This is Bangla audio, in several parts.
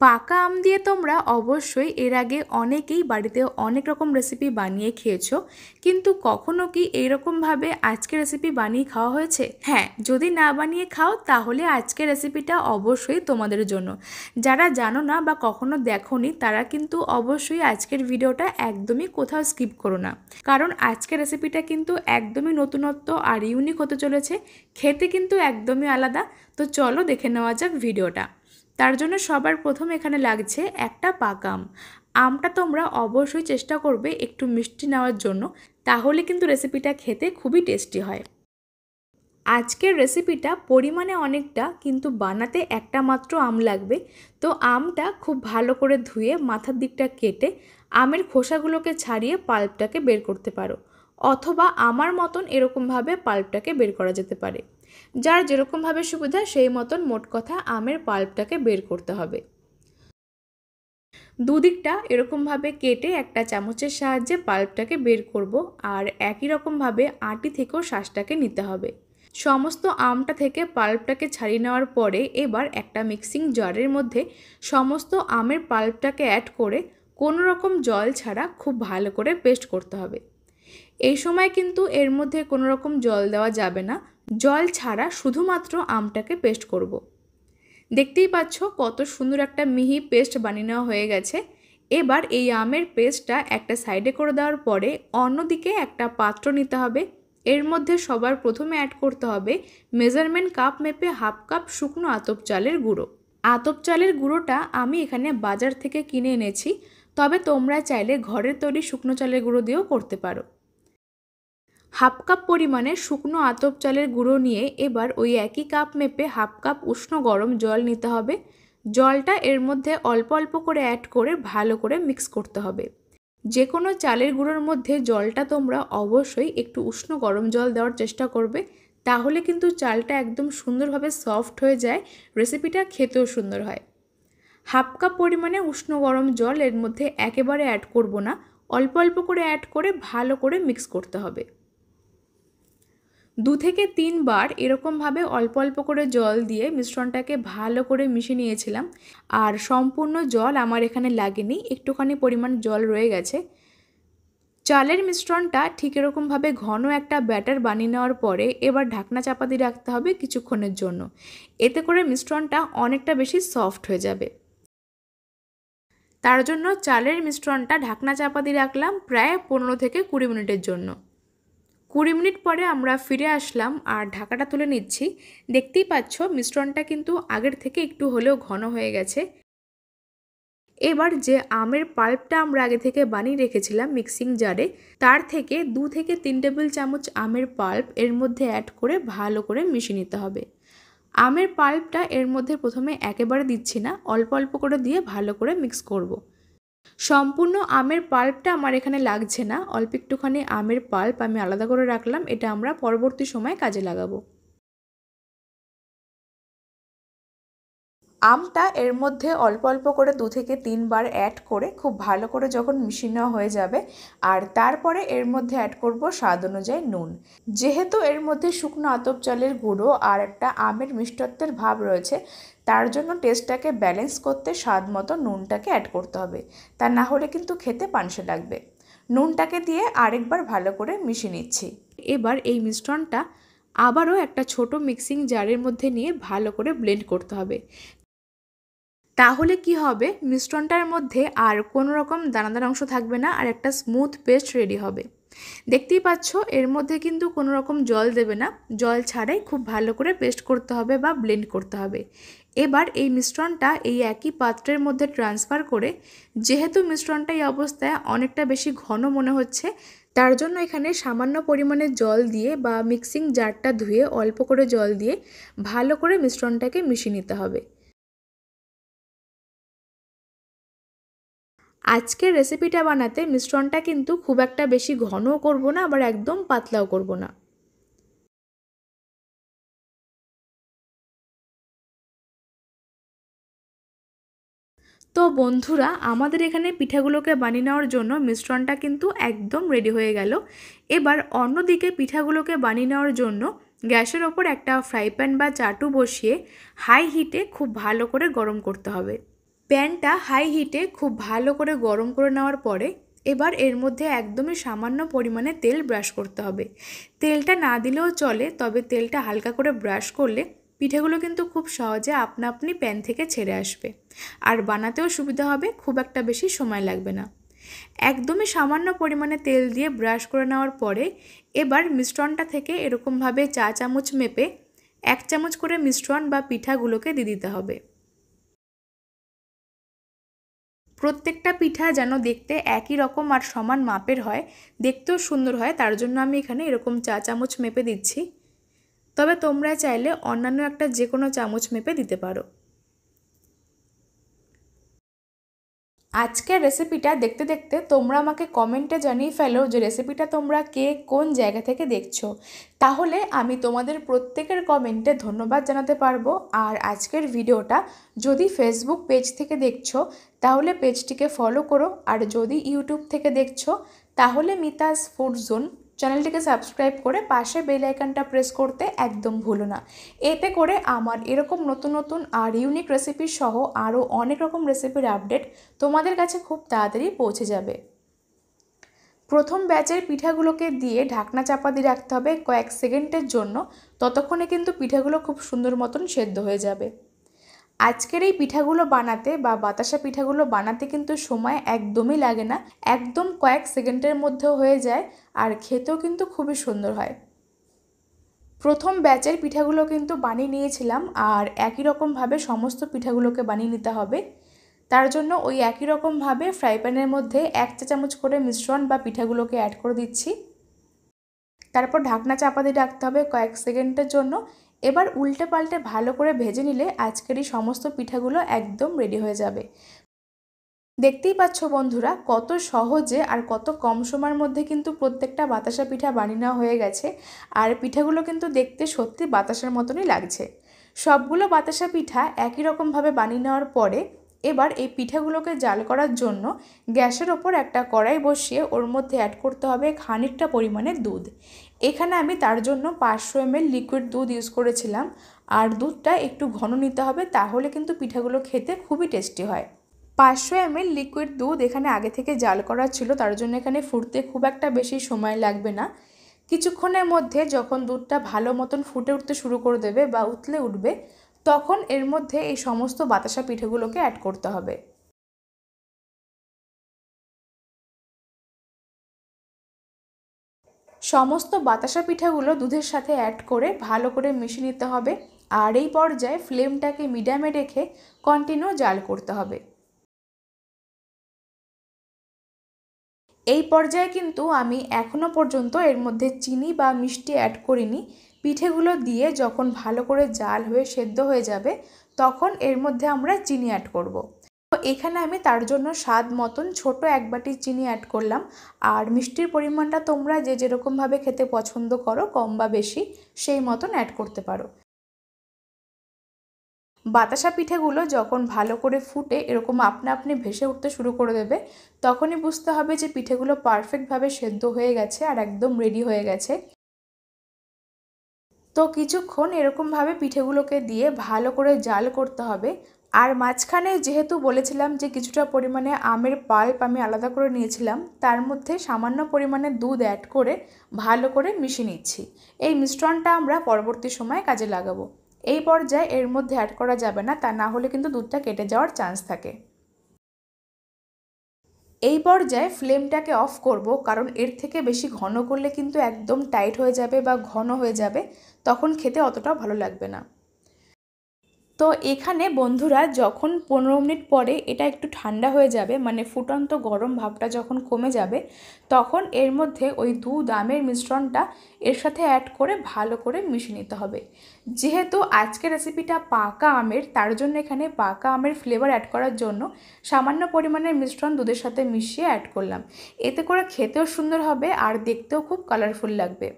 পাকা আম দিয়ে তোমরা অবশ্যই এর আগে অনেকেই বাড়িতে অনেক রকম রেসিপি বানিয়ে খেয়েছো, কিন্তু কখনো কি এইরকমভাবে আজকে রেসিপি বানিয়ে খাওয়া হয়েছে? হ্যাঁ, যদি না বানিয়ে খাও তাহলে আজকের রেসিপিটা অবশ্যই তোমাদের জন্য। যারা জানো না বা কখনো দেখোনি তারা কিন্তু অবশ্যই আজকের ভিডিওটা একদমই কোথাও স্কিপ করো না, কারণ আজকের রেসিপিটা কিন্তু একদমই নতুনত্ব আর ইউনিক হতে চলেছে, খেতে কিন্তু একদমই আলাদা। তো চলো দেখে নেওয়া যাক ভিডিওটা। তার জন্য সবার প্রথম এখানে লাগছে একটা পাকা আম। আমটা তোমরা অবশ্যই চেষ্টা করবে একটু মিষ্টি নেওয়ার জন্য, তাহলে কিন্তু রেসিপিটা খেতে খুবই টেস্টি হয়। আজকের রেসিপিটা পরিমাণে অনেকটা, কিন্তু বানাতে একটা মাত্র আম লাগবে। তো আমটা খুব ভালো করে ধুয়ে মাথার দিকটা কেটে আমের খোসাগুলোকে ছাড়িয়ে পাল্পটাকে বের করতে পারো, অথবা আমার মতন এরকমভাবে পাল্পটাকে বের করা যেতে পারে। যার যেরকমভাবে সুবিধা সেই মতন মোট কথা আমের পাল্পটাকে বের করতে হবে। দুদিকটা এরকমভাবে কেটে একটা চামচের সাহায্যে পাল্পটাকে বের করব, আর একই রকমভাবে আটি থেকেও শাঁসটাকে নিতে হবে। সমস্ত আমটা থেকে পাল্পটাকে ছাড়িয়ে নেওয়ার পরে এবার একটা মিক্সিং জারের মধ্যে সমস্ত আমের পাল্পটাকে অ্যাড করে কোনো রকম জল ছাড়া খুব ভালো করে পেস্ট করতে হবে। এই সময় কিন্তু এর মধ্যে কোনো রকম জল দেওয়া যাবে না, জল ছাড়া শুধুমাত্র আমটাকে পেস্ট করব। দেখতেই পাচ্ছ কত সুন্দর একটা মিহি পেস্ট বানিয়ে নেওয়া হয়ে গেছে। এবার এই আমের পেস্টটা একটা সাইডে করে দেওয়ার পরে অন্যদিকে একটা পাত্র নিতে হবে। এর মধ্যে সবার প্রথমে অ্যাড করতে হবে মেজারমেন্ট কাপ মেপে হাফ কাপ শুকনো আতপ চালের গুঁড়ো। আতপ চালের গুঁড়োটা আমি এখানে বাজার থেকে কিনে এনেছি, তবে তোমরা চাইলে ঘরের তৈরি শুকনো চালের গুঁড়ো দিয়েও করতে পারো। হাফ কাপ পরিমাণে শুকনো আতপ চালের গুঁড়ো নিয়ে এবার ওই একই কাপ মেপে হাফ কাপ উষ্ণ গরম জল নিতে হবে। জলটা এর মধ্যে অল্প অল্প করে অ্যাড করে ভালো করে মিক্স করতে হবে। যে কোনো চালের গুঁড়োর মধ্যে জলটা তোমরা অবশ্যই একটু উষ্ণ গরম জল দেওয়ার চেষ্টা করবে, তাহলে কিন্তু চালটা একদম সুন্দরভাবে সফট হয়ে যায়, রেসিপিটা খেতেও সুন্দর হয়। হাফ কাপ পরিমাণে উষ্ণ গরম জল এর মধ্যে একেবারে অ্যাড করব না, অল্প অল্প করে অ্যাড করে ভালো করে মিক্স করতে হবে। 2 থেকে 3 বার এরকমভাবে অল্প অল্প করে জল দিয়ে মিশ্রণটাকে ভালো করে মিশিয়ে নিয়েছিলাম, আর সম্পূর্ণ জল আমার এখানে লাগেনি, একটুখানি পরিমাণ জল রয়ে গেছে। চালের মিশ্রণটা ঠিক এরকমভাবে ঘন একটা ব্যাটার বানিয়ে নেওয়ার পরে এবার ঢাকনা চাপা দিয়ে রাখতে হবে কিছুক্ষণের জন্য, এতে করে মিশ্রণটা অনেকটা বেশি সফট হয়ে যাবে। তার জন্য চালের মিশ্রণটা ঢাকনা চাপা দিয়ে রাখলাম প্রায় 15 থেকে 20 মিনিটের জন্য। 20 মিনিট পরে আমরা ফিরে আসলাম আর ঢাকাটা তুলে নিচ্ছি। দেখতেই পাচ্ছ মিশ্রণটা কিন্তু আগের থেকে একটু হলেও ঘন হয়ে গেছে। এবার যে আমের পাল্পটা আমরা আগে থেকে বানিয়ে রেখেছিলাম মিক্সিং জারে, তার থেকে 2 থেকে 3 টেবিল চামচ আমের পাল্প এর মধ্যে অ্যাড করে ভালো করে মিশিয়ে নিতে হবে। আমের পাল্পটা এর মধ্যে প্রথমে একেবারে দিচ্ছি না, অল্প অল্প করে দিয়ে ভালো করে মিক্স করব। সম্পূর্ণ আমের পাল্পটা আমার এখানে লাগছে না, অল্প একটুখানি আমের পাল্প আমি আলাদা করে রাখলাম, এটা আমরা পরবর্তী সময় কাজে লাগাবো। আমটা এর মধ্যে অল্প অল্প করে 2 থেকে 3 বার অ্যাড করে খুব ভালো করে যখন মিশিয়ে নেওয়া হয়ে যাবে, আর তারপরে এর মধ্যে অ্যাড করব স্বাদ অনুযায়ী নুন। যেহেতু এর মধ্যে শুকনো আতপ চালের গুঁড়ো আর একটা আমের মিষ্টত্বের ভাব রয়েছে, তার জন্য টেস্টটাকে ব্যালেন্স করতে স্বাদ মতো নুনটাকে অ্যাড করতে হবে, তা না হলে কিন্তু খেতে পানসে লাগবে। নুনটাকে দিয়ে আরেকবার ভালো করে মিশিয়ে নিচ্ছি। এবার এই মিশ্রণটা আবারও একটা ছোট মিক্সিং জারের মধ্যে নিয়ে ভালো করে ব্লেন্ড করতে হবে। তাহলে কি হবে, মিশ্রণটার মধ্যে আর কোনো রকম দানাদার অংশ থাকবে না, আর একটা স্মুথ পেস্ট রেডি হবে। দেখতেই পাচ্ছ এর মধ্যে কিন্তু কোনো রকম জল দেবে না, জল ছাড়াই খুব ভালো করে পেস্ট করতে হবে বা ব্লেন্ড করতে হবে। এবার এই মিশ্রণটা এই একই পাত্রের মধ্যে ট্রান্সফার করে, যেহেতু মিশ্রণটা এই অবস্থায় অনেকটা বেশি ঘন মনে হচ্ছে, তার জন্য এখানে সামান্য পরিমাণে জল দিয়ে বা মিক্সিং জারটা ধুয়ে অল্প করে জল দিয়ে ভালো করে মিশ্রণটাকে মিশিয়ে নিতে হবে। আজকের রেসিপিটা বানাতে মিশ্রণটা কিন্তু খুব একটা বেশি ঘনও করব না, আবার একদম পাতলাও করব না। তো বন্ধুরা, আমাদের এখানে পিঠাগুলোকে বানিয়ে নেওয়ার জন্য মিশ্রণটা কিন্তু একদম রেডি হয়ে গেল। এবার অন্যদিকে পিঠাগুলোকে বানিয়ে নেওয়ার জন্য গ্যাসের ওপর একটা ফ্রাই প্যান বা চাটু বসিয়ে হাই হিটে খুব ভালো করে গরম করতে হবে। প্যানটা হাই হিটে খুব ভালো করে গরম করে নেওয়ার পরে এবার এর মধ্যে একদমই সামান্য পরিমাণে তেল ব্রাশ করতে হবে। তেলটা না দিলেও চলে, তবে তেলটা হালকা করে ব্রাশ করলে পিঠেগুলো কিন্তু খুব সহজে আপনা আপনি প্যান থেকে ছেড়ে আসবে আর বানাতেও সুবিধা হবে, খুব একটা বেশি সময় লাগবে না। একদমই সামান্য পরিমাণে তেল দিয়ে ব্রাশ করে নেওয়ার পরে এবার মিশ্রণটা থেকে এরকমভাবে চা চামচ মেপে 1 চামচ করে মিশ্রণ বা পিঠাগুলোকে দিয়ে দিতে হবে। প্রত্যেকটা পিঠা যেন দেখতে একই রকম আর সমান মাপের হয়, দেখতেও সুন্দর হয়, তার জন্য আমি এখানে এরকম চা চামচ মেপে দিচ্ছি। তবে তোমরা চাইলে অন্যান্য একটা যে কোনো চামচ মেপে দিতে পারো। আজকের রেসিপিটা দেখতে দেখতে তোমরা আমাকে কমেন্টে জানিয়ে ফেলো যে রেসিপিটা তোমরা কে কোন জায়গা থেকে দেখছো, তাহলে আমি তোমাদের প্রত্যেকের কমেন্টে ধন্যবাদ জানাতে পারবো। আর আজকের ভিডিওটা যদি ফেসবুক পেজ থেকে দেখছো তাহলে পেজটিকে ফলো করো, আর যদি ইউটিউব থেকে দেখছো তাহলে মিতাস ফুড জোন চ্যানেলটিকে সাবস্ক্রাইব করে পাশে বেল আইকনটা প্রেস করতে একদম ভুলো না। এতে করে আমার এরকম নতুন নতুন আর ইউনিক রেসিপি সহ আরও অনেক রকম রেসিপির আপডেট তোমাদের কাছে খুব তাড়াতাড়ি পৌঁছে যাবে। প্রথম ব্যাচের পিঠাগুলোকে দিয়ে ঢাকনা চাপা দিয়ে রাখতে হবে কয়েক সেকেন্ডের জন্য, ততক্ষণে কিন্তু পিঠাগুলো খুব সুন্দর মতন সেদ্ধ হয়ে যাবে। আজকের এই পিঠাগুলো বানাতে বা বাতাসা পিঠাগুলো বানাতে কিন্তু সময় একদমই লাগে না, একদম কয়েক সেকেন্ডের মধ্যেও হয়ে যায় আর খেতেও কিন্তু খুবই সুন্দর হয়। প্রথম ব্যাচের পিঠাগুলো কিন্তু বানিয়ে নিয়েছিলাম আর একই রকমভাবে সমস্ত পিঠাগুলোকে বানিয়ে নিতে হবে। তার জন্য ওই একই রকমভাবে ফ্রাই প্যানের মধ্যে 1 চা চামচ করে মিশ্রণ বা পিঠাগুলোকে অ্যাড করে দিচ্ছি। তারপর ঢাকনা চাপা দিয়ে রাখতে হবে কয়েক সেকেন্ডের জন্য। এবার উল্টে পাল্টে ভালো করে ভেজে নিলে আজকের এই সমস্ত পিঠাগুলো একদম রেডি হয়ে যাবে। দেখতেই পাচ্ছ বন্ধুরা কত সহজে আর কত কম সময়ের মধ্যে কিন্তু প্রত্যেকটা বাতাসা পিঠা বানিয়ে নেওয়া হয়ে গেছে, আর পিঠাগুলো কিন্তু দেখতে সত্যি বাতাসার মতনই লাগছে। সবগুলো বাতাসা পিঠা একই রকমভাবে বানিয়ে নেওয়ার পরে এবার এই পিঠাগুলোকে জাল করার জন্য গ্যাসের ওপর একটা কড়াই বসিয়ে ওর মধ্যে অ্যাড করতে হবে খানিকটা পরিমাণে দুধ। এখানে আমি তার জন্য 500 ml লিকুইড দুধ ইউজ করেছিলাম, আর দুধটা একটু ঘন নিতে হবে, তাহলে কিন্তু পিঠাগুলো খেতে খুবই টেস্টি হয়। 500 ml লিকুইড দুধ এখানে আগে থেকে জাল করা ছিল, তার জন্য এখানে ফুটতে খুব একটা বেশি সময় লাগবে না। কিছুক্ষণের মধ্যে যখন দুধটা ভালো মতন ফুটে উঠতে শুরু করে দেবে বা উতলে উঠবে, তখন এর মধ্যে এই সমস্ত বাতাসা পিঠেগুলোকে অ্যাড করতে হবে। সমস্ত বাতাসা পিঠাগুলো দুধের সাথে অ্যাড করে ভালো করে মিশিয়ে নিতে হবে, আর এই পর্যায়ে ফ্লেমটাকে মিডিয়ামে রেখে কন্টিনিউ জাল করতে হবে। এই পর্যায়ে কিন্তু আমি এখনও পর্যন্ত এর মধ্যে চিনি বা মিষ্টি অ্যাড করিনি। পিঠেগুলো দিয়ে যখন ভালো করে জাল হয়ে সেদ্ধ হয়ে যাবে তখন এর মধ্যে আমরা চিনি অ্যাড করব। তো এখানে আমি তার জন্য স্বাদ মতন ছোট 1 বাটি চিনি অ্যাড করলাম, আর মিষ্টির পরিমাণটা তোমরা যে যেরকমভাবে খেতে পছন্দ করো কম বা বেশি সেই মতন অ্যাড করতে পারো। বাতাসা পিঠেগুলো যখন ভালো করে ফুটে এরকম আপনা আপনি ভেসে উঠতে শুরু করে দেবে, তখনই বুঝতে হবে যে পিঠেগুলো পারফেক্টভাবে সেদ্ধ হয়ে গেছে আর একদম রেডি হয়ে গেছে। তো কিছুক্ষণ এরকমভাবে পিঠেগুলোকে দিয়ে ভালো করে জাল করতে হবে। আর মাঝখানে যেহেতু বলেছিলাম যে কিছুটা পরিমাণে আমের পাল্প আমি আলাদা করে নিয়েছিলাম, তার মধ্যে সামান্য পরিমাণে দুধ অ্যাড করে ভালো করে মিশিয়ে নিচ্ছি। এই মিশ্রণটা আমরা পরবর্তী সময়ে কাজে লাগাবো। এই পর্যায়ে এর মধ্যে অ্যাড করা যাবে না, তা না হলে কিন্তু দুধটা কেটে যাওয়ার চান্স থাকে। এই পর্যায়ে ফ্লেমটাকে অফ করব, কারণ এর থেকে বেশি ঘন করলে কিন্তু একদম টাইট হয়ে যাবে বা ঘন হয়ে যাবে, তখন খেতে অতটাও ভালো লাগবে না। তো এখানে বন্ধুরা যখন 15 মিনিট পরে এটা একটু ঠান্ডা হয়ে যাবে, মানে ফুটন্ত গরম ভাবটা যখন কমে যাবে, তখন এর মধ্যে ওই দুধ আমের মিশ্রণটা এর সাথে অ্যাড করে ভালো করে মিশিয়ে নিতে হবে। যেহেতু আজকের রেসিপিটা পাকা আমের, তার জন্য এখানে পাকা আমের ফ্লেভার অ্যাড করার জন্য সামান্য পরিমাণের মিশ্রণ দুধের সাথে মিশিয়ে অ্যাড করলাম। এতে করে খেতেও সুন্দর হবে আর দেখতেও খুব কালারফুল লাগবে।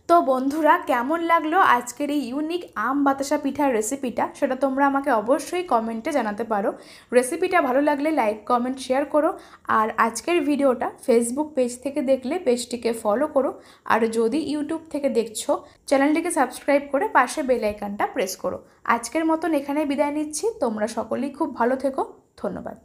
তো তো বন্ধুরা, কেমন লাগলো আজকের এই ইউনিক আম বাতাসা পিঠার রেসিপিটা, সেটা তোমরা আমাকে অবশ্যই কমেন্টে জানাতে পারো। রেসিপিটা ভালো লাগলে লাইক কমেন্ট শেয়ার করো। আর আজকের ভিডিওটা ফেসবুক পেজ থেকে দেখলে পেজটিকে ফলো করো। আর যদি ইউটিউব থেকে দেখছো, চ্যানেলটিকে সাবস্ক্রাইব করে পাশে বেল আইকনটা প্রেস করো। আজকের মতন এখানে বিদায় নিচ্ছি। তোমরা সকলেই খুব ভালো থেকো। ধন্যবাদ।